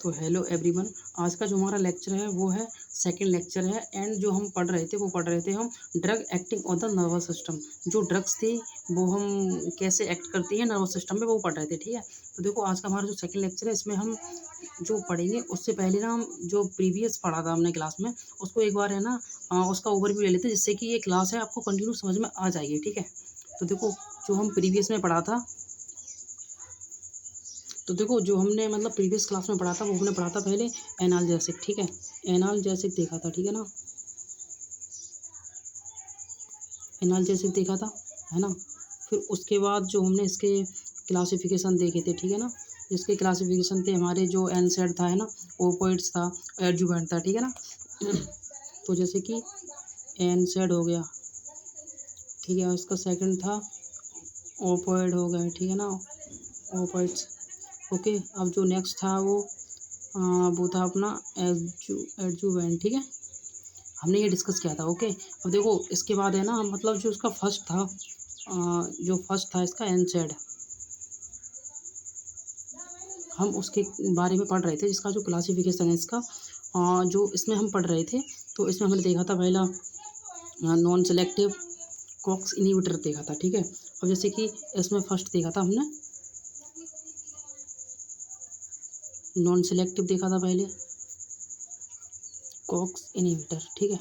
तो hello everyone, आज का जो हमारा लेक्चर है वो है सेकंड लेक्चर है। एंड जो हम पढ़ रहे थे वो पढ़ रहे थे हम drug acting on the nervous system. जो ड्रग्स थी वो हम कैसे एक्ट करती है नर्वस सिस्टम पे वो पढ़ रहे थे। ठीक है, तो देखो आज का हमारा जो सेकंड लेक्चर है इसमें हम जो पढ़ेंगे उससे पहले ना हम जो प्रीवियस पढ़ा था हमने क्लास में उसको एक बार है ना उसका ओवरव्यू ले लेते हैं, जिससे कि ये क्लास है आपको कंटिन्यू समझ में आ जाएगी। ठीक है, तो देखो जो हम प्रीवियस में पढ़ा था, तो देखो जो हमने मतलब प्रीवियस क्लास में पढ़ा था वो हमने पढ़ा था पहले एनाल्जेसिक। ठीक है, एनाल्जेसिक देखा था, ठीक है ना, एनाल्जेसिक देखा था, है ना। फिर उसके बाद जो हमने इसके क्लासिफिकेशन देखे थे, ठीक है ना, जिसके क्लासिफिकेशन थे हमारे जो एनसेड था, है ना, ओपोइड्स था, एडजुवेंट था, ठीक है ना। तो जैसे कि एनसेड हो गया, ठीक है, इसका सेकंड था ओपोइड हो गया, ठीक है ना, ओपोइड्स। ओके, अब जो नेक्स्ट था वो था अपना एडजुवेंट। ठीक है, हमने ये डिस्कस किया था। ओके, अब देखो इसके बाद है ना मतलब जो इसका फर्स्ट था जो फर्स्ट था इसका एनसेड, हम उसके बारे में पढ़ रहे थे, जिसका जो क्लासिफिकेशन है इसका जो इसमें हम पढ़ रहे थे। तो इसमें हमने देखा था पहला नॉन सेलेक्टिव कॉक्स इनहिबिटर देखा था। ठीक है, अब जैसे कि इसमें फर्स्ट देखा था हमने नॉन सेलेक्टिव देखा था पहले कॉक्स इनहिबिटर। ठीक है,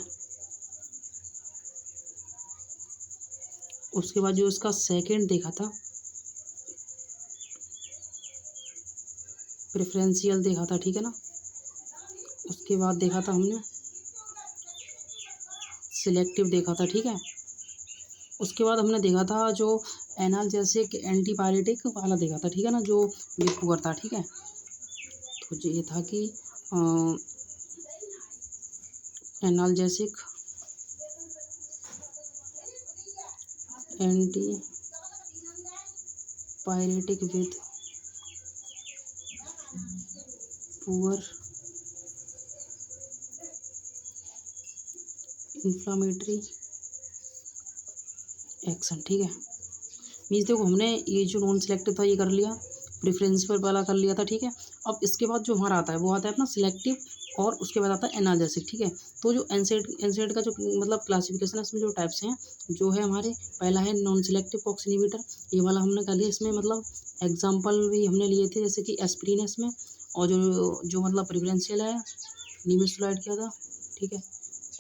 उसके बाद जो इसका सेकंड देखा था प्रेफरेंशियल देखा था, ठीक है ना। उसके बाद देखा था हमने सिलेक्टिव देखा था। ठीक है, उसके बाद हमने देखा था जो एनाल्जेसिक एंटीपायरेटिक वाला देखा था, ठीक है ना, जो विपुअर था। ठीक है, तो ये था कि analgesic antipyretic with poor inflammatory action. ठीक है, मीन्स देखो हमने ये जो नॉन सिलेक्टिव था ये कर लिया, प्रेफरेंशियल वाला कर लिया था। ठीक है, अब इसके बाद जो हमारा आता है वो आता है अपना सिलेक्टिव, और उसके बाद आता है एनाल्जेसिक। ठीक है, तो जो एनसेड का जो मतलब क्लासिफिकेशन है इसमें जो टाइप्स हैं जो है हमारे, पहला है नॉन सिलेक्टिव कॉक्स इनहिबिटर, ये वाला हमने कर लिया। इसमें मतलब एग्जांपल भी हमने लिए थे, जैसे कि एस्पिरिन है इसमें, और जो मतलब प्रेफरेंशियल है निमेसुलाइड किया था। ठीक है,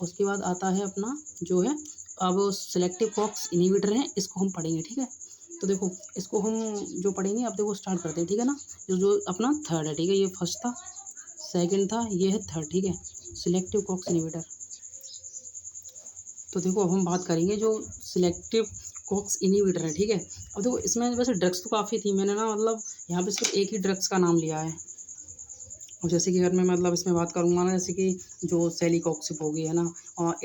उसके बाद आता है अपना जो है अब सिलेक्टिव कॉक्स इनहिबिटर है, इसको हम पढ़ेंगे। ठीक है, तो देखो इसको हम जो पढ़ेंगे अब देखो स्टार्ट करते हैं। ठीक है ना, जो अपना थर्ड है, ठीक है, ये फर्स्ट था, सेकंड था, ये है थर्ड। ठीक है, सिलेक्टिव कॉक्स इनहिबिटर। तो देखो अब हम बात करेंगे जो सिलेक्टिव कॉक्स इनहिबिटर है। ठीक है, अब देखो इसमें वैसे ड्रग्स तो काफ़ी थी, मैंने ना मतलब यहाँ पे सिर्फ एक ही ड्रग्स का नाम लिया है। और जैसे कि अगर मैं मतलब इसमें बात करूँगा ना, जैसे कि जो सेलिकॉक्सिब हो गई है ना, और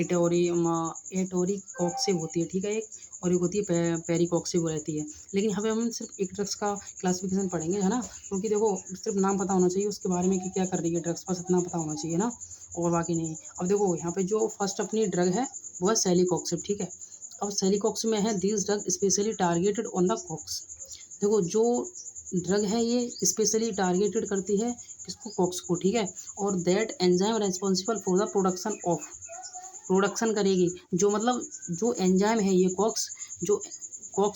एटोरिकॉक्सिब होती है, ठीक है, एक, और एक होती है पेरिकॉक्सिब रहती है। लेकिन यहाँ पे हम सिर्फ एक ड्रग्स का क्लासिफिकेशन पढ़ेंगे, है ना, क्योंकि देखो सिर्फ नाम पता होना चाहिए उसके बारे में कि क्या कर रही है ड्रग्स, बस इतना पता होना चाहिए ना, और बाकी नहीं। अब देखो यहाँ पे जो फर्स्ट अपनी ड्रग है वो है सेलिकॉक्सिब। ठीक है, अब सेलिकॉक्सिब में है this drug specially targeted on the COX. देखो जो ड्रग है ये स्पेशली टारगेटेड करती है किसको, कॉक्स को। ठीक है, और that enzyme responsible for the production करेगी, जो मतलब जो एंजाइम है ये कॉक्स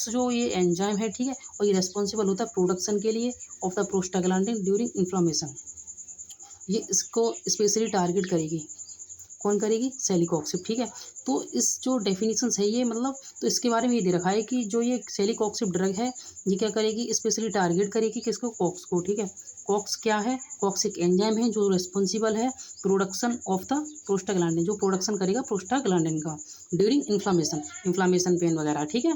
जो ये एंजाइम है, ठीक है, और ये रेस्पॉन्सिबल होता है प्रोडक्शन के लिए of the prostaglandin during inflammation. ये इसको स्पेशली टारगेट करेगी, कौन करेगी, सेलिकॉक्सिब। ठीक है, तो इस जो डेफिनेशन है ये मतलब, तो इसके बारे में ये दे रखा है कि जो ये सेलिकॉक्सिब ड्रग है ये क्या करेगी, स्पेशली टारगेट करेगी किसको, कॉक्स को। ठीक है, कॉक्स क्या है, कॉक्स एक एंजाइम है जो रिस्पॉन्सिबल है प्रोडक्शन ऑफ द प्रोस्टाग्लैंडिन, जो प्रोडक्शन करेगा प्रोस्टाग्लैंडिन का ड्यूरिंग इन्फ्लामेशन पेन वगैरह। ठीक है,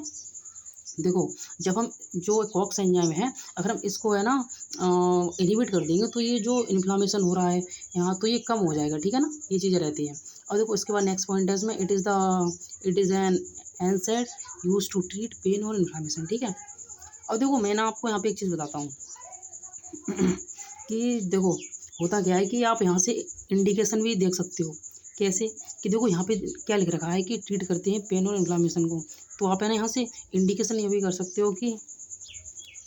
देखो जब हम जो कॉक्स एंजाइम है अगर हम इसको है ना इनहिबिट कर देंगे तो ये जो इन्फ्लामेशन हो रहा है यहाँ तो ये कम हो जाएगा। ठीक है ना, ये चीज़ें रहती हैं। और देखो इसके बाद नेक्स्ट पॉइंट है इसमें it is an NSAID used to treat pain और इन्फ्लामेशन। ठीक है, अब देखो मैं ना आपको यहाँ पे एक चीज़ बताता हूँ कि देखो होता क्या है कि आप यहाँ से इंडिकेशन भी देख सकते हो, कैसे कि देखो यहाँ पे क्या लिख रखा है कि ट्रीट करते हैं पेन और इन्फ्लामेशन को, तो आप है ना यहाँ से इंडिकेशन ये भी कर सकते हो कि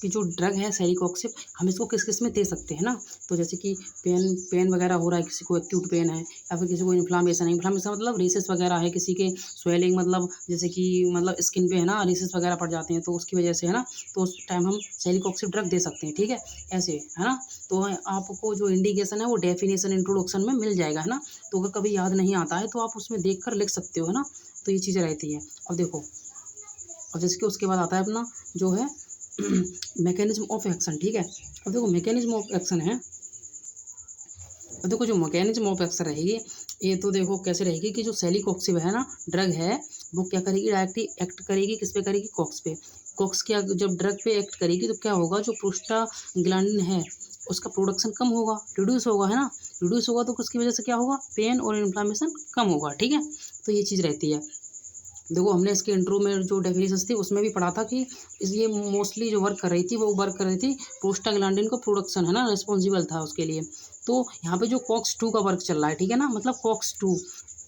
कि जो ड्रग है सेलिकॉक्सिब, हम इसको किस किस में दे सकते हैं ना। तो जैसे कि पेन वगैरह हो रहा है, किसी को एक्यूट पेन है, या फिर किसी को इन्फ्लामेशन है। इन्फ्लामेशन मतलब रेसेस वगैरह है, किसी के स्वेलिंग मतलब जैसे कि मतलब स्किन पे है ना रेसेस वगैरह पड़ जाते हैं, तो उसकी वजह से है ना, तो उस टाइम हम सेलिकॉक्सिब ड्रग दे सकते हैं, ठीक है, ऐसे है ना। तो आपको जो इंडिकेशन है वो डेफिनेशन इंट्रोडक्शन में मिल जाएगा, है ना। तो अगर कभी याद नहीं आता है तो आप उसमें देख कर लिख सकते हो, है ना। तो ये चीज़ें रहती हैं। अब देखो, अब जैसे कि उसके बाद आता है अपना जो है मैकेनिज्म ऑफ एक्शन, ठीक है। अब देखो मैकेनिज्म ऑफ एक्शन है, अब देखो जो मैकेनिज्म ऑफ एक्शन रहेगी, ये तो देखो कैसे रहेगी कि जो सेलिकॉक्सिब है ना ड्रग है, वो क्या करेगी, डायरेक्टली एक्ट करेगी, किस पे करेगी, कॉक्स पे। कॉक्स क्या जब ड्रग पे एक्ट करेगी तो क्या होगा, जो प्रोस्टाग्लैंडिन है उसका प्रोडक्शन कम होगा, रिड्यूस होगा, है ना। रिड्यूस होगा तो उसकी वजह से क्या होगा, पेन और इन्फ्लामेशन कम होगा, ठीक है। तो ये चीज़ रहती है। देखो हमने इसके इंट्रो में जो डेफिनेशन थी उसमें भी पढ़ा था कि ये मोस्टली जो वर्क कर रही थी वो वर्क कर रही थी प्रोस्टाग्लैंडिन को प्रोडक्शन, है ना, रिस्पॉन्सिबल था उसके लिए। तो यहाँ पे जो कॉक्स 2 का वर्क चल रहा है, ठीक है ना, मतलब कॉक्स 2,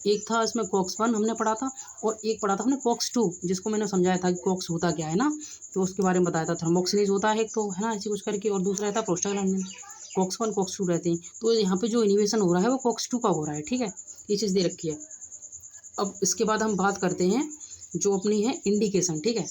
एक था इसमें कॉक्स 1 हमने पढ़ा था, और एक पढ़ा था हमने कॉक्स 2, जिसको मैंने समझाया था कि कॉक्स होता क्या है ना, तो उसके बारे में बताया था। थर्मोक्सिनेज होता है एक तो, है ना, ऐसे कुछ करके, और दूसरा रहता है प्रोस्टाग्लैंडिन। कॉक्स 1 कॉक्स 2 रहते हैं, तो यहाँ पे जो इनिवेशन हो रहा है वो कॉक्स 2 का हो रहा है, ठीक है, ये चीज़ दे रखी है। अब इसके बाद हम बात करते हैं जो अपनी है इंडिकेशन, ठीक है।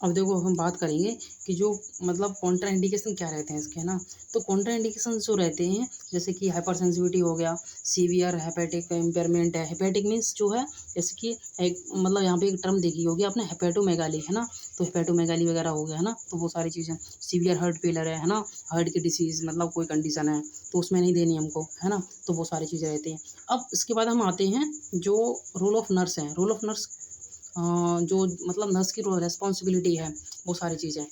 अब देखो हम बात करेंगे कि जो मतलब कॉन्ट्रा इंडिकेशन क्या रहते हैं इसके, है ना। तो कॉन्ट्रा इंडिकेशन जो रहते हैं जैसे कि हाइपर सेंसिटिविटी हो गया, सीवियर हेपेटिक इम्पेयरमेंट है। हेपेटिक मीन्स जो है जैसे कि एक मतलब यहाँ पे एक टर्म देखी होगी आपने, हेपेटोमेगाली, है ना। तो हेपेटोमेगाली वगैरह हो गया, है ना, तो वो सारी चीज़ें। सीवियर हार्ट फेलर है ना, हार्ट की डिसीज़ मतलब कोई कंडीशन है तो उसमें नहीं देनी हमको, है ना। तो वो सारी चीज़ें रहती हैं। अब इसके बाद हम आते हैं जो रोल ऑफ नर्स हैं। रोल ऑफ नर्स जो मतलब नर्स की रिस्पॉन्सिबिलिटी है, वो सारी चीज़ें।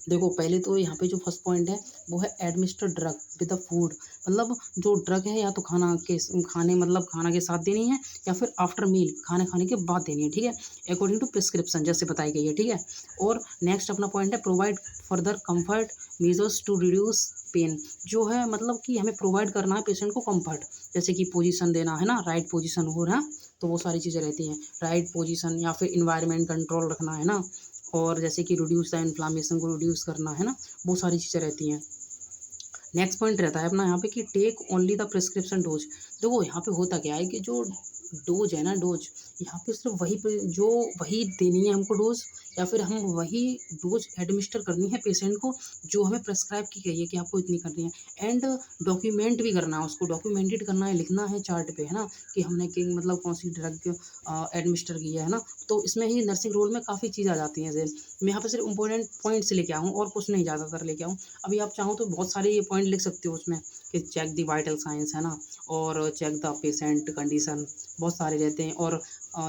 देखो पहले तो यहाँ पे जो फर्स्ट पॉइंट है वो है administer drug with the food, मतलब जो ड्रग है या तो खाने मतलब खाना के साथ देनी है, या फिर आफ्टर मील खाने खाने के बाद देनी है, ठीक है, अकॉर्डिंग टू प्रिस्क्रिप्शन जैसे बताई गई है, ठीक है। और नेक्स्ट अपना पॉइंट है provide further comfort measures to reduce pain, जो है मतलब कि हमें प्रोवाइड करना है पेशेंट को कंफर्ट, जैसे कि पोजीशन देना, है ना, राइट पोजीशन हो रहा है, तो वो सारी चीज़ें रहती हैं। राइट पोजीशन, या फिर इन्वायरमेंट कंट्रोल रखना, है ना, और जैसे कि रिड्यूस द इन्फ्लामेशन को रिड्यूस करना, है ना, वो सारी चीज़ें रहती हैं। नेक्स्ट पॉइंट रहता है अपना यहाँ पे कि take only the prescription dose. देखो यहाँ पे होता क्या है कि जो डोज है ना, डोज यहाँ पे सिर्फ वही पे जो वही देनी है हमको डोज, या फिर हम वही डोज एडमिनिस्टर करनी है पेशेंट को जो हमें प्रेस्क्राइब की गई है कि आपको इतनी करनी है। एंड डॉक्यूमेंट भी करना है, उसको डॉक्यूमेंटेड करना है, लिखना है चार्ट पे, है ना, कि हमने कि मतलब कौन सी ड्रग एडमिनिस्टर किया है ना। तो इसमें ही नर्सिंग रोल में काफ़ी चीज़ आ जाती हैं। जैसे मैं यहाँ पे सिर्फ इंपॉर्टेंट पॉइंट्स लेके आऊँ और कुछ नहीं ज़्यादातर लेके आऊँ। अभी आप चाहो तो बहुत सारे ये पॉइंट लिख सकते हो उसमें कि चेक द वाइटल साइंस, है ना, और चेक द पेशेंट कंडीशन, बहुत सारे रहते हैं। और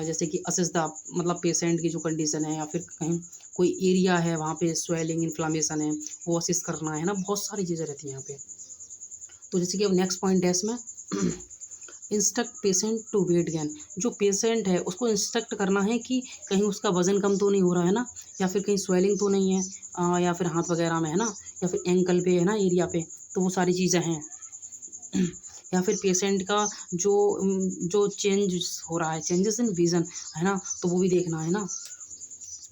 जैसे कि असेस द मतलब पेशेंट की जो कंडीशन है, या फिर कहीं कोई एरिया है वहाँ पे स्वेलिंग इन्फ्लामेशन है वो असेस करना है ना, बहुत सारी चीज़ें रहती हैं यहाँ पे। तो जैसे कि अब नेक्स्ट पॉइंट है इसमें instruct patient to weight gain, जो पेशेंट है उसको इंस्ट्रक्ट करना है कि कहीं उसका वजन कम तो नहीं हो रहा है ना, या फिर कहीं स्वेलिंग तो नहीं है, या फिर हाथ वगैरह में, है ना, या फिर एंकल पे, है ना, एरिया पे, तो वो सारी चीज़ें हैं। या फिर पेशेंट का जो चेंज हो रहा है, चेंजेस इन विज़न, है ना, तो वो भी देखना है ना।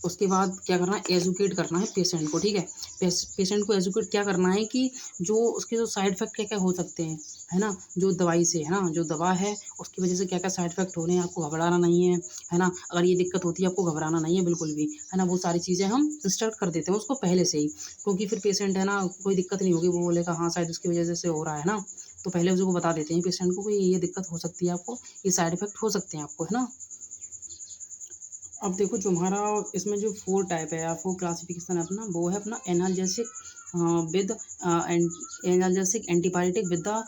उसके बाद क्या करना है, एजुकेट करना है पेशेंट को, ठीक है। पेशेंट को एजुकेट क्या करना है कि जो उसके जो साइड इफ़ेक्ट क्या क्या हो सकते हैं, है ना, जो दवाई से, है ना, जो दवा है उसकी वजह से क्या क्या साइड इफ़ेक्ट हो रहे हैं, आपको घबराना नहीं है ना, अगर ये दिक्कत होती है आपको घबराना नहीं है बिल्कुल भी, है ना, वो सारी चीज़ें हम इंस्ट्रक्ट कर देते हैं उसको पहले से ही, क्योंकि फिर पेशेंट है ना कोई दिक्कत नहीं होगी, वो बोलेगा हाँ शायद उसकी वजह से हो रहा है ना, तो पहले उसको बता देते हैं पेशेंट को कि ये दिक्कत हो सकती है आपको, ये साइड इफ़ेक्ट हो सकते हैं आपको, है ना। अब देखो जो हमारा इसमें जो 4 टाइप है या 4 क्लासिफिकेशन है अपना, वो है अपना analgesic with analgesic antibiotic with the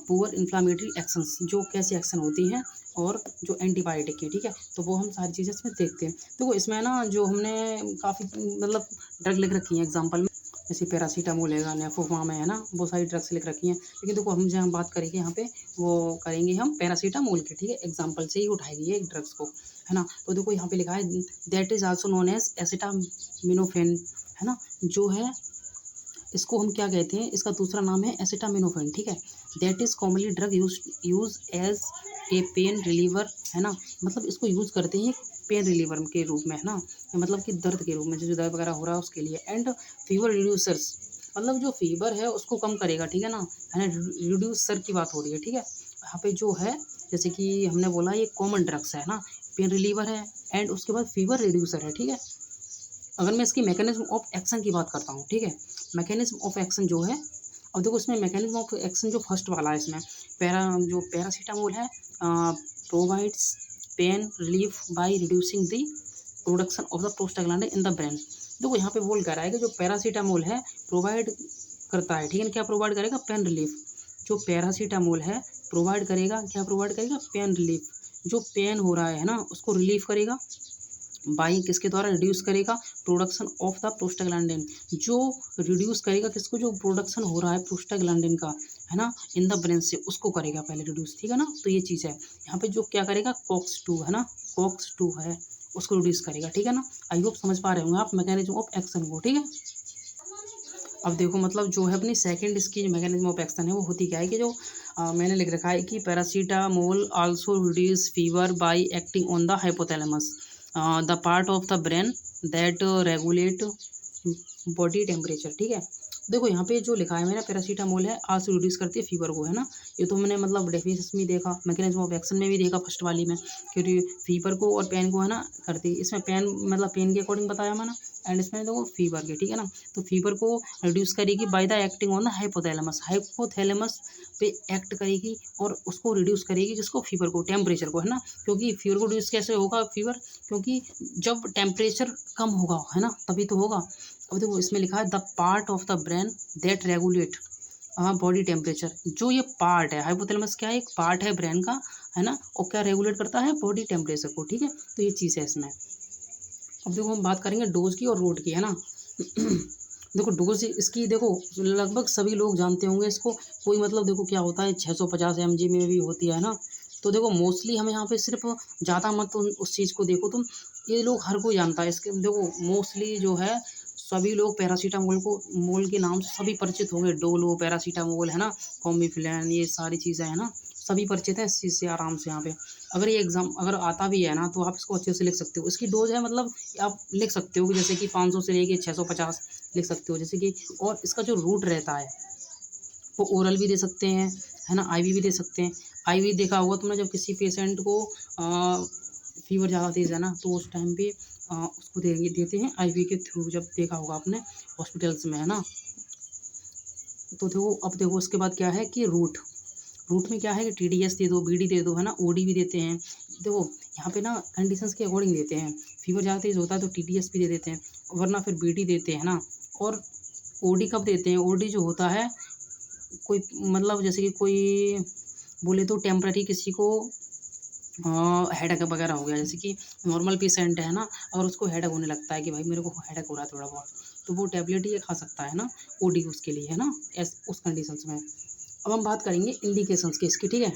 poor inflammatory actions, जो कैसी एक्शन होती हैं, और जो एंटीबायोटिक की, ठीक है, तो वो हम सारी चीज़ें इसमें देखते हैं। देखो इसमें ना जो हमने काफ़ी मतलब ड्रग लिख रखी हैं एग्जाम्पल में, जैसे पैरासीटामोल है, नेफोफाम है ना, वो सारी ड्रग्स लिख रखी हैं, लेकिन देखो हम जहाँ बात करेंगे यहाँ पे वो करेंगे हम पैरासीटामोल की, ठीक है, एग्जाम्पल से ही उठाएगी ये ड्रग्स को, है ना। तो देखो यहाँ पे लिखा है that is also known as acetaminophen, है ना, जो है इसको हम क्या कहते हैं, इसका दूसरा नाम है एसिटामिनोफेन, ठीक है। That is commonly drug use as a pain reliever, है ना। मतलब इसको यूज़ करते हैं पेन रिलीवर के रूप में, है ना, मतलब कि दर्द के रूप में, जो दर्द वगैरह हो रहा है उसके लिए। एंड फीवर रिड्यूसर्स, मतलब जो फीवर है उसको कम करेगा, ठीक है ना, है ना। रिड्यूसर की बात हो रही है, ठीक है। यहाँ पे जो है जैसे कि हमने बोला ये कॉमन ड्रग्स है ना, पेन रिलीवर है एंड उसके बाद फीवर रिड्यूसर है, ठीक है। अगर मैं इसकी मैकेनिज्म ऑफ एक्शन की बात करता हूँ, ठीक है, मैकेनिज्म ऑफ एक्शन जो है, अब देखो इसमें मैकेनिज्म ऑफ एक्शन जो फर्स्ट वाला है इसमें, जो पैरासीटामोल है provides pain relief by reducing the production of the prostaglandin in the brain. देखो यहाँ पे बोल कर रहा है कि जो पैरासीटामोल है प्रोवाइड करता है, ठीक है, क्या प्रोवाइड करेगा, पेन रिलीफ। जो पैरासीटामोल है प्रोवाइड करेगा, क्या प्रोवाइड करेगा, पेन रिलीफ। जो पेन हो रहा है ना उसको रिलीफ करेगा, बाई किसके द्वारा, रिड्यूस करेगा प्रोडक्शन ऑफ द प्रोस्टाग्लैंडिन। जो रिड्यूस करेगा किसको, जो प्रोडक्शन हो रहा है प्रोस्टाग्लैंडिन का, है ना, इन द ब्रेन से, उसको करेगा पहले रिड्यूस, ठीक है ना। तो ये चीज़ है यहाँ पे, जो क्या करेगा, COX-2 है ना, COX-2 है, उसको रिड्यूस करेगा, ठीक है ना। आई होप समझ पा रहे होंगे आप मैकेनिज्म ऑफ एक्शन को, ठीक है। अब देखो मतलब जो है अपनी सेकंड इसकी जो मैकेनिज्म ऑफ एक्शन है वो होती क्या है कि जो मैंने लिख रखा है कि paracetamol also reduce fever bye acting on the hypothalamus, the part of the brain that regulate body temperature, ठीक है। देखो यहाँ पे जो लिखा है मेरा, पैरासीटामोल है आल्सो रिड्यूस करती है फीवर को, है ना। ये तो मैंने मतलब डेफिनेशन में देखा, मैकेनिज्म ऑफ एक्शन में भी देखा फर्स्ट वाली में, क्योंकि फीवर को और पेन को, है ना, करती है। इसमें पेन मतलब पेन के अकॉर्डिंग बताया मैंने, एंड इसमें देखो फीवर के, ठीक है ना। तो फीवर को रिड्यूस करेगी by the acting on the hypothalamus, hypothalamus पे एक्ट करेगी और उसको रिड्यूस करेगी, किसको, फीवर को, टेम्परेचर को, है ना। क्योंकि फीवर को रिड्यूस कैसे होगा फीवर, क्योंकि जब टेम्परेचर कम होगा, है ना, तभी तो होगा। अब देखो इसमें लिखा है the part of the brain that regulate body temperature. जो ये पार्ट है हाइपोथैलेमस, क्या है, एक पार्ट है ब्रेन का, है ना, और क्या रेगुलेट करता है, बॉडी टेम्परेचर को, ठीक है। तो ये चीज़ है इसमें। अब देखो हम बात करेंगे डोज की और रूट की, है ना। देखो डोज इसकी, देखो लगभग सभी लोग जानते होंगे इसको, कोई मतलब देखो क्या होता है 650 mg में भी होती है ना। तो देखो मोस्टली हमें यहाँ पे सिर्फ ज़्यादा मत उस चीज़ को देखो तुम, ये लोग हर कोई जानता है इसके। देखो मोस्टली जो है सभी लोग पैरासीटामोल को मोल के नाम से सभी परिचित होंगे, डोलो, पैरासीटामोल, है ना, कॉम्बिफ्लेन, ये सारी चीज़ें, है ना, सभी परिचित हैं इस चीज़ से आराम से। यहाँ पे अगर ये एग्जाम अगर आता भी है ना तो आप इसको अच्छे से लिख सकते हो। इसकी डोज है मतलब आप लिख सकते हो कि जैसे कि 500 से लेके 650 लिख सकते हो, जैसे कि। और इसका जो रूट रहता है वो ओरल भी दे सकते हैं, है ना, आईवी भी दे सकते हैं। आईवी देखा होगा तुमने, जब किसी पेशेंट को फीवर ज़्यादा तेज़ है ना तो उस टाइम पे उसको देते हैं आईवी के थ्रू, जब देखा होगा आपने हॉस्पिटल्स में, है ना। तो देखो अब देखो उसके बाद क्या है कि रूट में क्या है कि TDS दे दो, BD दे दो, है ना, OD भी देते हैं। देखो यहाँ पे ना कंडीशंस के अकॉर्डिंग देते हैं, फीवर ज़्यादा तेज़ होता है तो TDS भी दे देते हैं, वरना फिर BD देते हैं ना। और OD कब देते हैं, OD जो होता है कोई मतलब जैसे कि कोई बोले तो टेम्पररी किसी को हेडेक वगैरह हो गया, जैसे कि नॉर्मल पेशेंट है ना, अगर उसको हेडेक होने लगता है कि भाई मेरे को हेडेक हो रहा है थोड़ा बहुत, तो वो टैबलेट ये खा सकता है ना, OD उसके लिए, है ना, उस कंडीशंस में। अब हम बात करेंगे इंडिकेशंस की इसकी, ठीक है।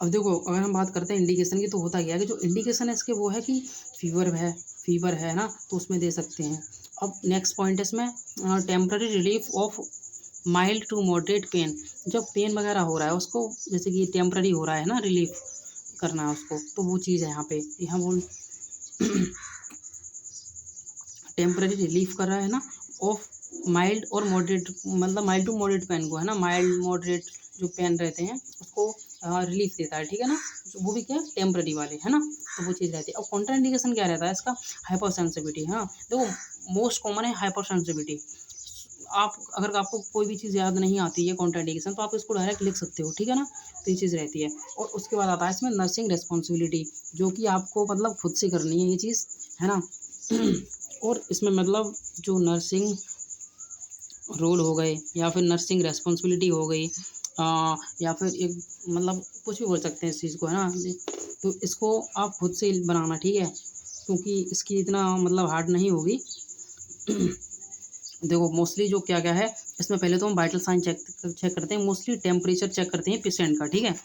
अब देखो अगर हम बात करते हैं इंडिकेशन की तो होता क्या है कि जो इंडिकेशन है इसके वो है कि फीवर है ना, तो उसमें दे सकते हैं। अब नेक्स्ट पॉइंट है इसमें temporary relief of mild to moderate pain. जब पेन वगैरह हो रहा है उसको, जैसे कि टेम्पररी हो रहा है ना, रिलीफ करना है उसको, तो वो चीज़ है यहाँ पे, यहाँ बोल टेम्पररी रिलीफ कर रहा है ना ऑफ माइल्ड और मॉडरेट, मतलब माइल्ड टू मॉडरेट पेन को, है ना, माइल्ड मॉडरेट जो पेन रहते हैं उसको रिलीफ देता है, ठीक है ना। वो भी क्या, टेम्पररी वाले, है ना, तो वो चीज़ रहती है। अब कॉन्ट्रा इंडिकेशन क्या रहता है इसका, हाइपर सेंसिटिविटी, है ना। देखो मोस्ट कॉमन है हाइपर सेंसिटिविटी। आप अगर आपको कोई भी चीज़ याद नहीं आती है कॉन्ट्रा इंडिकेशन तो आप इसको डायरेक्ट लिख सकते हो, ठीक है ना। तो ये चीज़ रहती है। और उसके बाद आता है इसमें नर्सिंग रिस्पॉन्सिबिलिटी, जो कि आपको मतलब खुद से करनी है ये चीज़, है ना। और इसमें मतलब जो नर्सिंग रोल हो गए या फिर नर्सिंग रेस्पॉन्सिबिलिटी हो गई, या फिर एक मतलब कुछ भी बोल सकते हैं इस चीज़ को, है ना। तो इसको आप खुद से बनाना, ठीक है, क्योंकि इसकी इतना मतलब हार्ड नहीं होगी। देखो मोस्टली जो क्या क्या है इसमें, पहले तो हम वाइटल साइन चेक करते हैं, मोस्टली टेम्परेचर चेक करते हैं पेशेंट का, ठीक है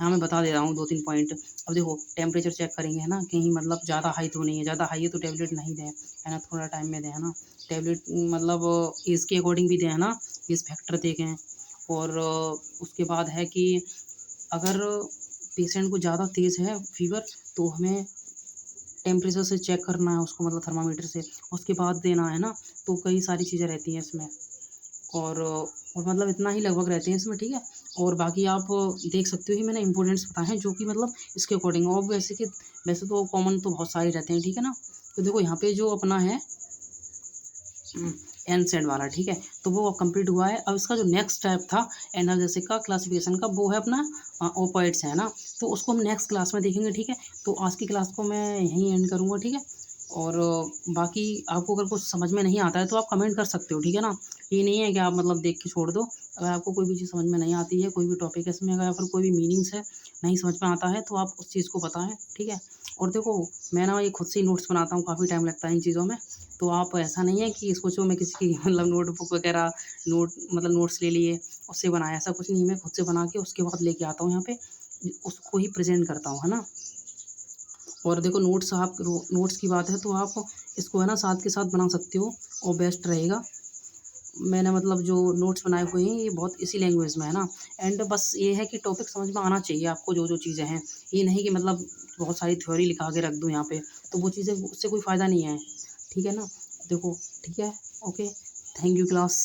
यहाँ मैं बता दे रहा हूँ 2-3 पॉइंट। अब देखो टेम्परेचर चेक करेंगे, है ना, कहीं मतलब ज़्यादा हाई तो नहीं है, ज़्यादा हाई है तो टैबलेट नहीं दें, है ना, थोड़ा टाइम में दें, है ना। टैबलेट मतलब एज के अकॉर्डिंग भी दें, है ना, एज फैक्टर देखें। और उसके बाद है कि अगर पेशेंट को ज़्यादा तेज़ है फीवर तो हमें टेम्परेचर से चेक करना है उसको, मतलब थर्मामीटर से, उसके बाद देना है ना। तो कई सारी चीज़ें रहती हैं इसमें। और मतलब इतना ही लगभग रहते हैं इसमें, ठीक है। और बाकी आप देख सकते हो कि मैंने इम्पोर्टेंट्स बताए हैं जो कि मतलब इसके अकॉर्डिंग, और वैसे तो कॉमन तो बहुत सारे रहते हैं, ठीक है ना। तो देखो यहाँ पे जो अपना है एनसेड वाला, ठीक है, तो वो कंप्लीट हुआ है। अब इसका जो नेक्स्ट स्टेप था एनाल्जेसिक का, क्लासिफिकेशन का, वो है अपना ओपिएट्स, है ना। तो उसको हम नेक्स्ट क्लास में देखेंगे, ठीक है। तो आज की क्लास को मैं यहीं एंड करूँगा, ठीक है। और बाकी आपको अगर कुछ समझ में नहीं आता है तो आप कमेंट कर सकते हो, ठीक है ना। ये नहीं है कि आप मतलब देख के छोड़ दो। अगर आपको कोई भी चीज़ समझ में नहीं आती है, कोई भी टॉपिक है इसमें, अगर या फिर कोई भी मीनिंग्स है नहीं समझ में आता है, तो आप उस चीज़ को बताएं, ठीक है। और देखो मैं ना ये खुद से ही नोट्स बनाता हूँ, काफ़ी टाइम लगता है इन चीज़ों में। तो आप ऐसा नहीं है कि सोचो मैं किसी की मतलब नोटबुक वगैरह नोट्स ले लिए उससे बनाया, ऐसा कुछ नहीं। मैं खुद से बना के उसके बाद लेके आता हूँ यहाँ पे, उसको ही प्रेजेंट करता हूँ, है ना। और देखो नोट्स की बात है तो आप इसको, है ना, साथ के साथ बना सकते हो और बेस्ट रहेगा। मैंने मतलब जो नोट्स बनाए हुए हैं ये बहुत इसी लैंग्वेज में है ना। एंड बस ये है कि टॉपिक समझ में आना चाहिए आपको, जो जो चीज़ें हैं। ये नहीं कि मतलब बहुत सारी थ्योरी लिखा के रख दूँ यहाँ पे, तो वो चीज़ें, उससे कोई फ़ायदा नहीं है, ठीक है ना। देखो, ठीक है, ओके, थैंक यू क्लास।